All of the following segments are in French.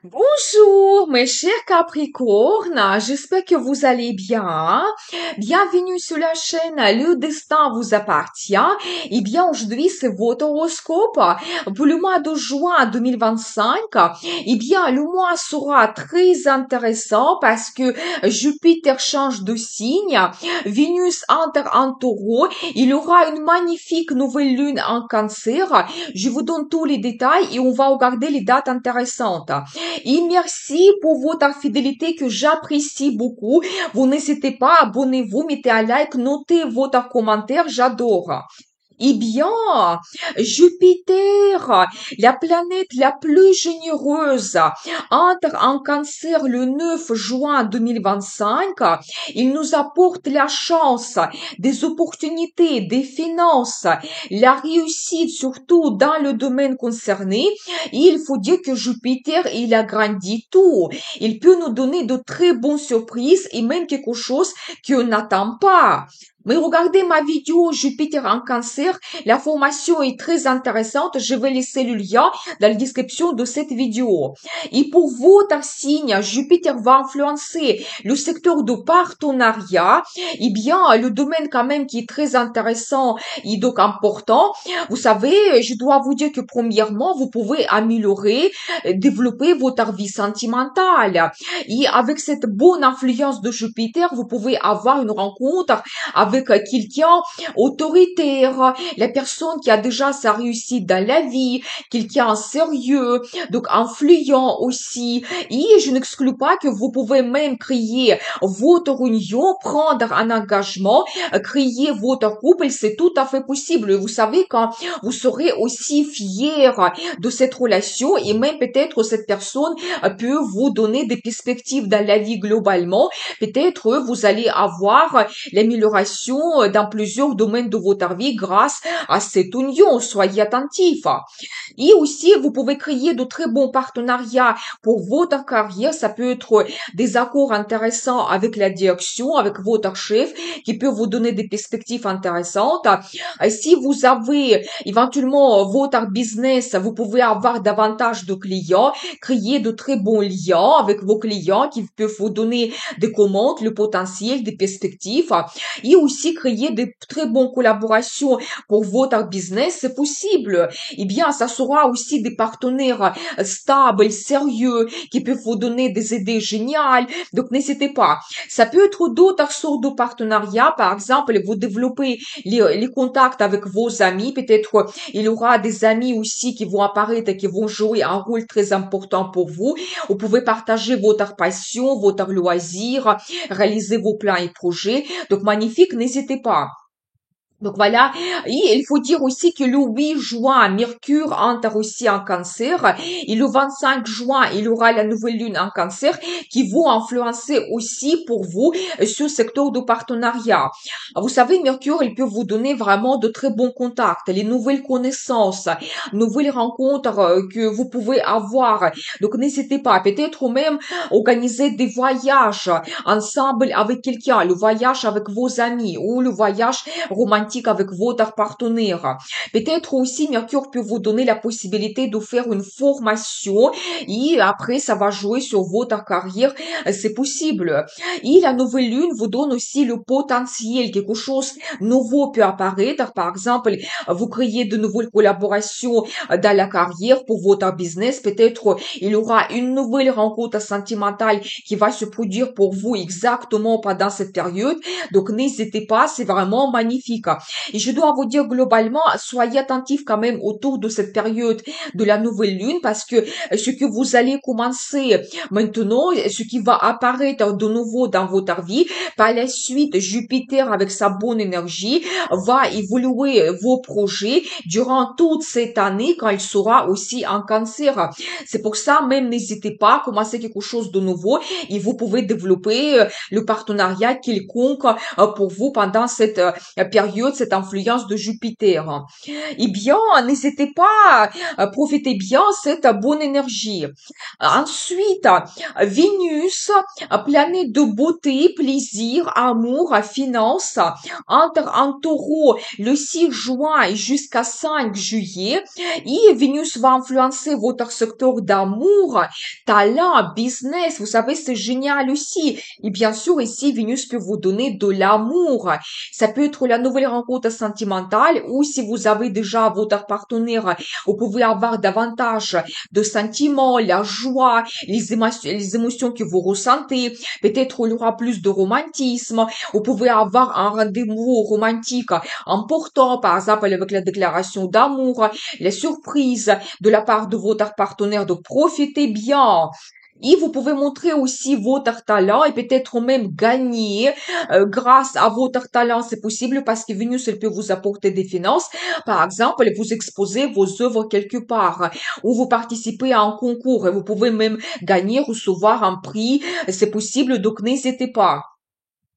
Bonjour mes chers Capricornes, j'espère que vous allez bien. Bienvenue sur la chaîne Le Destin vous appartient. Eh bien aujourd'hui c'est votre horoscope pour le mois de juin 2025. Eh bien le mois sera très intéressant parce que Jupiter change de signe, Vénus entre en Taureau, il y aura une magnifique nouvelle lune en Cancer. Je vous donne tous les détails et on va regarder les dates intéressantes. Et merci pour votre fidélité que j'apprécie beaucoup. Vous n'hésitez pas, abonnez-vous, mettez un like, notez votre commentaire, j'adore. Eh bien, Jupiter, la planète la plus généreuse, entre en Cancer le 9 juin 2025. Il nous apporte la chance, des opportunités, des finances, la réussite, surtout dans le domaine concerné. Et il faut dire que Jupiter, il agrandit tout. Il peut nous donner de très bonnes surprises et même quelque chose qu'on n'attend pas. Mais regardez ma vidéo Jupiter en Cancer, la formation est très intéressante. Je vais laisser le lien dans la description de cette vidéo. Et pour votre signe, Jupiter va influencer le secteur de partenariat. Eh bien, le domaine quand même qui est très intéressant et donc important. Vous savez, je dois vous dire que premièrement, vous pouvez améliorer, développer votre vie sentimentale. Et avec cette bonne influence de Jupiter, vous pouvez avoir une rencontre avec quelqu'un autoritaire, la personne qui a déjà sa réussite dans la vie, quelqu'un sérieux, donc influent aussi. Et je n'exclus pas que vous pouvez même créer votre union, prendre un engagement, créer votre couple, c'est tout à fait possible. Vous savez, quand vous serez aussi fier de cette relation et même peut-être cette personne peut vous donner des perspectives dans la vie globalement. Peut-être vous allez avoir l'amélioration dans plusieurs domaines de votre vie grâce à cette union. Soyez attentifs. Et aussi, vous pouvez créer de très bons partenariats pour votre carrière. Ça peut être des accords intéressants avec la direction, avec votre chef, qui peut vous donner des perspectives intéressantes. Si vous avez éventuellement votre business, vous pouvez avoir davantage de clients, créer de très bons liens avec vos clients qui peuvent vous donner des commandes, le potentiel, des perspectives. Et aussi créer de très bonnes collaborations pour votre business, c'est possible. Eh bien, ça sera aussi des partenaires stables, sérieux, qui peuvent vous donner des idées géniales. Donc, n'hésitez pas. Ça peut être d'autres sortes de partenariats. Par exemple, vous développez les contacts avec vos amis. Peut-être il y aura des amis aussi qui vont apparaître et qui vont jouer un rôle très important pour vous. Vous pouvez partager votre passion, votre loisir, réaliser vos plans et projets. Donc, magnifique, n'hésitez pas. Donc voilà, et il faut dire aussi que le 8 juin, Mercure entre aussi en Cancer, et le 25 juin, il y aura la nouvelle lune en Cancer qui vont influencer aussi pour vous ce secteur de partenariat. Vous savez, Mercure, il peut vous donner vraiment de très bons contacts, les nouvelles connaissances, nouvelles rencontres que vous pouvez avoir. Donc n'hésitez pas, peut-être même organiser des voyages ensemble avec quelqu'un, le voyage avec vos amis ou le voyage romantique avec votre partenaire. Peut-être aussi Mercure peut vous donner la possibilité de faire une formation et après ça va jouer sur votre carrière, c'est possible. Et la nouvelle lune vous donne aussi le potentiel, quelque chose nouveau peut apparaître. Par exemple, vous créez de nouvelles collaborations dans la carrière pour votre business. Peut-être il y aura une nouvelle rencontre sentimentale qui va se produire pour vous exactement pendant cette période. Donc n'hésitez pas, c'est vraiment magnifique. Et je dois vous dire globalement, soyez attentifs quand même autour de cette période de la nouvelle lune parce que ce que vous allez commencer maintenant, ce qui va apparaître de nouveau dans votre vie, par la suite, Jupiter avec sa bonne énergie va évoluer vos projets durant toute cette année quand il sera aussi en Cancer. C'est pour ça, même n'hésitez pas à commencer quelque chose de nouveau et vous pouvez développer le partenariat quelconque pour vous pendant cette période période cette influence de Jupiter. Eh bien, n'hésitez pas à profiter bien cette bonne énergie. Ensuite, Vénus, planète de beauté, plaisir, amour, finance, entre en taureau le 6 juin jusqu'à 5 juillet. Et Vénus va influencer votre secteur d'amour, talent, business. Vous savez, c'est génial aussi. Et bien sûr, ici, Vénus peut vous donner de l'amour. Ça peut être la nouvelle rencontre sentimentale ou si vous avez déjà votre partenaire, vous pouvez avoir davantage de sentiments, la joie, les émotions que vous ressentez. Peut-être il y aura plus de romantisme. Vous pouvez avoir un rendez-vous romantique important, par exemple avec la déclaration d'amour, les surprises de la part de votre partenaire. Donc profitez bien. Et vous pouvez montrer aussi votre talent et peut-être même gagner grâce à votre talent. C'est possible parce que Vénus, elle peut vous apporter des finances. Par exemple, vous exposez vos œuvres quelque part ou vous participez à un concours et vous pouvez même gagner, recevoir un prix. C'est possible, donc n'hésitez pas.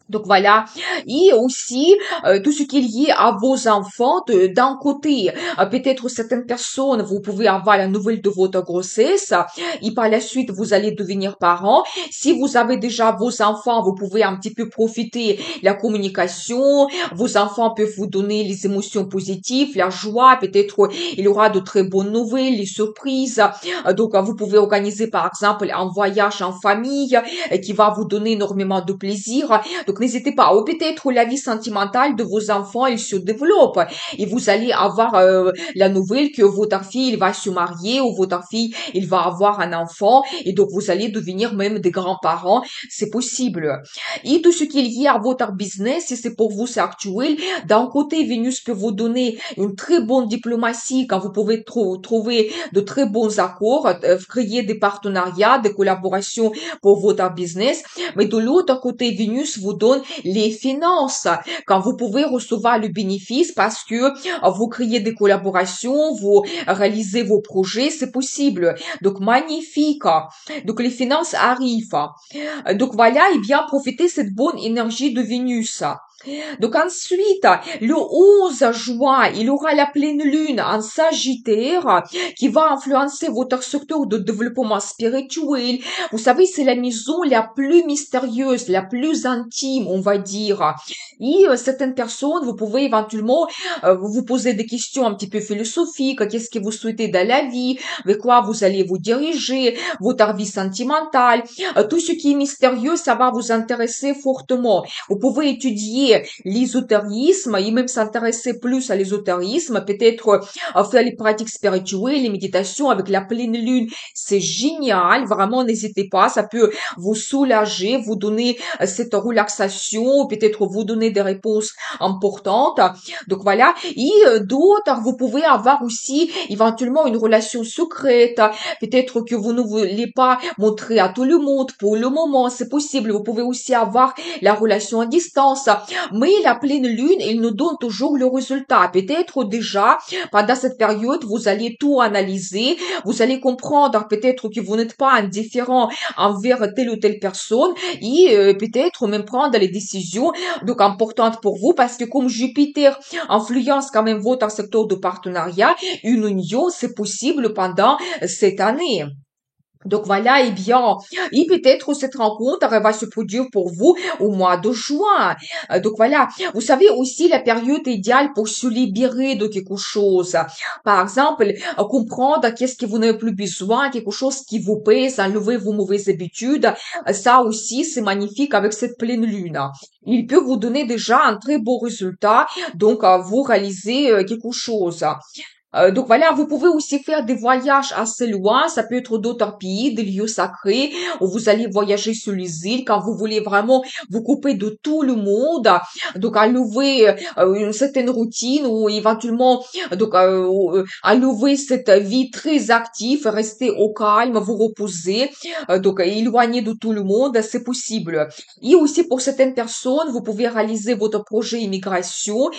Donc voilà, et aussi tout ce qui est lié à vos enfants, d'un côté, peut-être certaines personnes, vous pouvez avoir la nouvelle de votre grossesse, et par la suite, vous allez devenir parents. Si vous avez déjà vos enfants, vous pouvez un petit peu profiter la communication, vos enfants peuvent vous donner les émotions positives, la joie, peut-être il y aura de très bonnes nouvelles, les surprises. Donc vous pouvez organiser par exemple un voyage en famille qui va vous donner énormément de plaisir. Donc, n'hésitez pas. Ou peut-être la vie sentimentale de vos enfants, elle se développe. Et vous allez avoir la nouvelle que votre fille, il va se marier ou votre fille, il va avoir un enfant. Et donc, vous allez devenir même des grands-parents. C'est possible. Et tout ce qui est lié à votre business, si c'est pour vous, c'est actuel. D'un côté, Vénus peut vous donner une très bonne diplomatie quand vous pouvez trouver de très bons accords, créer des partenariats, des collaborations pour votre business. Mais de l'autre côté, Vénus vous donne les finances, quand vous pouvez recevoir le bénéfice parce que vous créez des collaborations, vous réalisez vos projets, c'est possible. Donc, magnifique. Donc, les finances arrivent. Donc, voilà, et bien, profitez de cette bonne énergie de Vénus. Donc ensuite, le 11 juin, il y aura la pleine lune en Sagittaire qui va influencer votre secteur de développement spirituel. Vous savez, c'est la maison la plus mystérieuse, la plus intime, on va dire. Et certaines personnes, vous pouvez éventuellement vous poser des questions un petit peu philosophiques. Qu'est-ce que vous souhaitez dans la vie? Avec quoi vous allez vous diriger? Votre vie sentimentale? Tout ce qui est mystérieux, ça va vous intéresser fortement. Vous pouvez étudier l'ésotérisme et même s'intéresser plus à l'ésotérisme, peut-être faire les pratiques spirituelles, les méditations avec la pleine lune. C'est génial, vraiment n'hésitez pas, ça peut vous soulager, vous donner cette relaxation, peut-être vous donner des réponses importantes. Donc voilà, et d'autres, vous pouvez avoir aussi éventuellement une relation secrète, peut-être que vous ne voulez pas montrer à tout le monde pour le moment, c'est possible. Vous pouvez aussi avoir la relation à distance, mais la pleine lune, elle nous donne toujours le résultat. Peut-être déjà, pendant cette période, vous allez tout analyser, vous allez comprendre peut-être que vous n'êtes pas indifférent envers telle ou telle personne et peut-être même prendre les décisions donc importantes pour vous parce que comme Jupiter influence quand même votre secteur de partenariat, une union, c'est possible pendant cette année. Donc voilà, eh bien, et peut-être cette rencontre elle va se produire pour vous au mois de juin. Donc voilà, vous savez aussi la période idéale pour se libérer de quelque chose. Par exemple, comprendre qu'est-ce que vous n'avez plus besoin, quelque chose qui vous pèse, enlever vos mauvaises habitudes. Ça aussi, c'est magnifique avec cette pleine lune. Il peut vous donner déjà un très beau résultat, donc vous réalisez quelque chose. Donc voilà, vous pouvez aussi faire des voyages assez loin, ça peut être d'autres pays, des lieux sacrés, où vous allez voyager sur les îles quand vous voulez vraiment vous couper de tout le monde, donc enlever une certaine routine ou éventuellement donc enlever cette vie très active, rester au calme, vous reposer, donc éloigner de tout le monde, c'est possible. Et aussi pour certaines personnes, vous pouvez réaliser votre projet immigration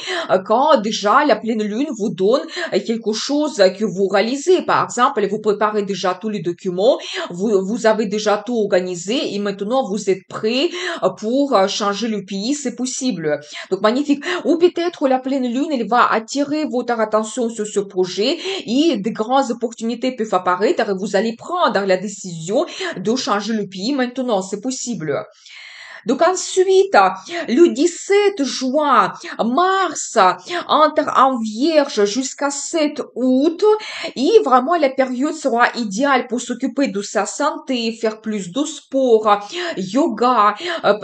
quand déjà la pleine lune vous donne quelque quelque chose que vous réalisez. Par exemple, vous préparez déjà tous les documents, vous avez déjà tout organisé et maintenant vous êtes prêt pour changer le pays, c'est possible. Donc magnifique. Ou peut-être la pleine lune, elle va attirer votre attention sur ce projet et de grandes opportunités peuvent apparaître et vous allez prendre la décision de changer le pays maintenant, c'est possible. Donc ensuite, le 17 juin, Mars entre en Vierge jusqu'à 7 août et vraiment la période sera idéale pour s'occuper de sa santé, faire plus de sport, yoga,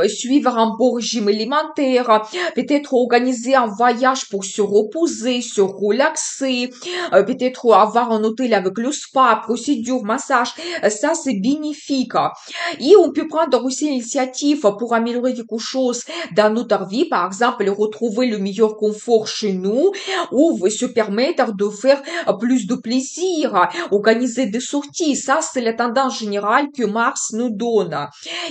suivre un bon régime alimentaire, peut-être organiser un voyage pour se reposer, se relaxer, peut-être avoir un hôtel avec le spa, procédure, massage. Ça, c'est bénéfique. Et on peut prendre aussi l'initiative pour améliorer quelque chose dans notre vie, par exemple, retrouver le meilleur confort chez nous ou se permettre de faire plus de plaisir, organiser des sorties. Ça, c'est la tendance générale que Mars nous donne.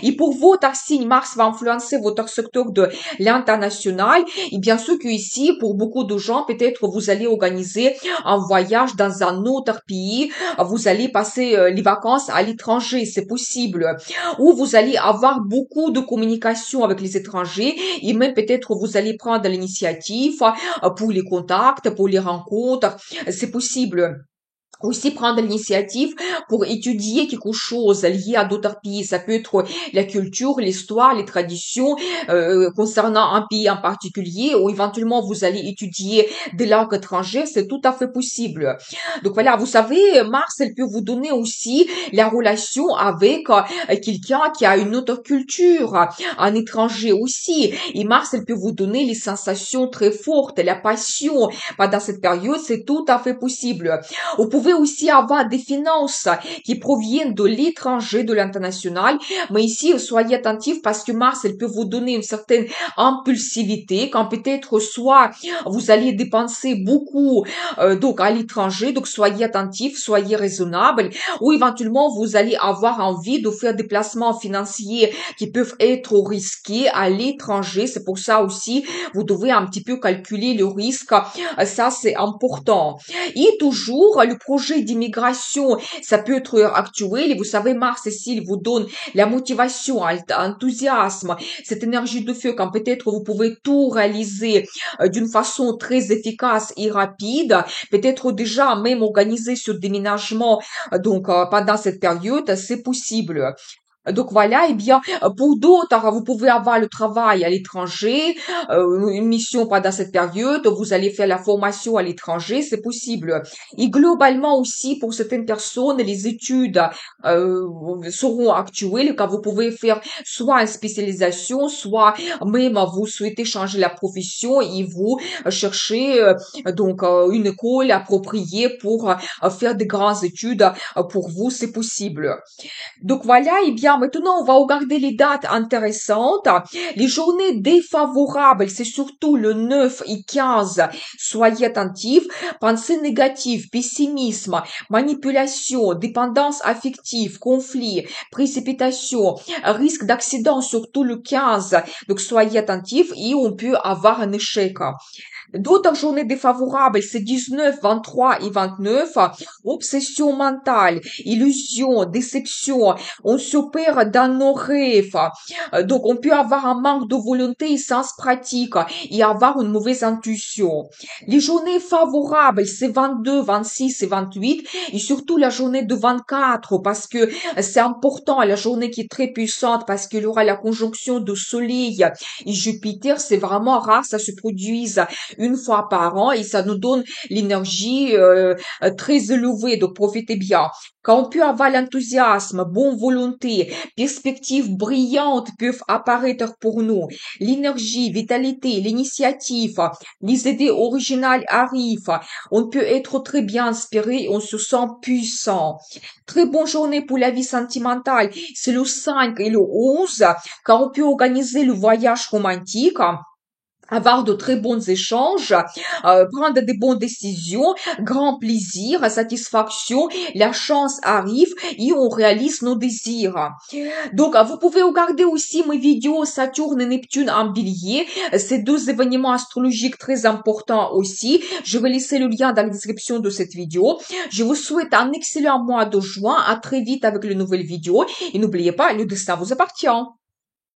Et pour votre signe, Mars va influencer votre secteur de l'international. Et bien sûr que ici, pour beaucoup de gens, peut-être vous allez organiser un voyage dans un autre pays. Vous allez passer les vacances à l'étranger, c'est possible. Ou vous allez avoir beaucoup de communication avec les étrangers et même peut-être vous allez prendre l'initiative pour les contacts, pour les rencontres. C'est possible. Aussi prendre l'initiative pour étudier quelque chose lié à d'autres pays. Ça peut être la culture, l'histoire, les traditions concernant un pays en particulier ou éventuellement vous allez étudier des langues étrangères. C'est tout à fait possible. Donc voilà, vous savez, Mars, elle peut vous donner aussi la relation avec quelqu'un qui a une autre culture, un étranger aussi. Et Mars, elle peut vous donner les sensations très fortes, la passion. Pendant cette période, c'est tout à fait possible. Vous pouvez aussi avoir des finances qui proviennent de l'étranger, de l'international. Mais ici, soyez attentifs parce que Mars, elle peut vous donner une certaine impulsivité quand peut-être soit vous allez dépenser beaucoup donc à l'étranger. Donc soyez attentifs, soyez raisonnables. Ou éventuellement, vous allez avoir envie de faire des placements financiers qui peuvent être risqués à l'étranger. C'est pour ça aussi, vous devez un petit peu calculer le risque. Ça, c'est important. Et toujours, le projet d'immigration, ça peut être actuel. Et vous savez, Mars ici, il vous donne la motivation, l'enthousiasme, cette énergie de feu, quand peut-être vous pouvez tout réaliser d'une façon très efficace et rapide. Peut-être déjà même organiser ce déménagement donc pendant cette période, c'est possible. Donc voilà, eh bien, pour d'autres, vous pouvez avoir le travail à l'étranger, une mission pendant cette période, vous allez faire la formation à l'étranger, c'est possible. Et globalement aussi, pour certaines personnes, les études seront actuelles, car vous pouvez faire soit une spécialisation, soit même vous souhaitez changer la profession et vous cherchez donc une école appropriée pour faire de grandes études. Pour vous, c'est possible. Donc voilà, et bien maintenant on va regarder les dates intéressantes. Les journées défavorables, c'est surtout le 9 et 15. Soyez attentifs. Pensée négative, pessimisme, manipulation, dépendance affective, conflit, précipitation, risque d'accident, surtout le 15. Donc soyez attentifs et on peut avoir un échec. D'autres journées défavorables, c'est 19, 23 et 29. Obsession mentale, illusion, déception. On se perd dans nos rêves. Donc, on peut avoir un manque de volonté et sens pratique et avoir une mauvaise intuition. Les journées favorables, c'est 22, 26 et 28 et surtout la journée de 24 parce que c'est important, la journée qui est très puissante parce qu'il y aura la conjonction de Soleil et Jupiter. C'est vraiment rare, ça se produise une fois par an et ça nous donne l'énergie très élevée, donc profitez bien. Quand on peut avoir l'enthousiasme, bonne volonté, perspectives brillantes peuvent apparaître pour nous. L'énergie, vitalité, l'initiative, les idées originales arrivent. On peut être très bien inspiré, on se sent puissant. Très bonne journée pour la vie sentimentale. C'est le 5 et le 11, quand on peut organiser le voyage romantique. avoir de très bons échanges, prendre des bonnes décisions, grand plaisir, satisfaction, la chance arrive et on réalise nos désirs. Donc, vous pouvez regarder aussi mes vidéos Saturne et Neptune en bélier. Ces deux événements astrologiques très importants aussi. Je vais laisser le lien dans la description de cette vidéo. Je vous souhaite un excellent mois de juin. À très vite avec de nouvelles vidéos. Et n'oubliez pas, le destin vous appartient.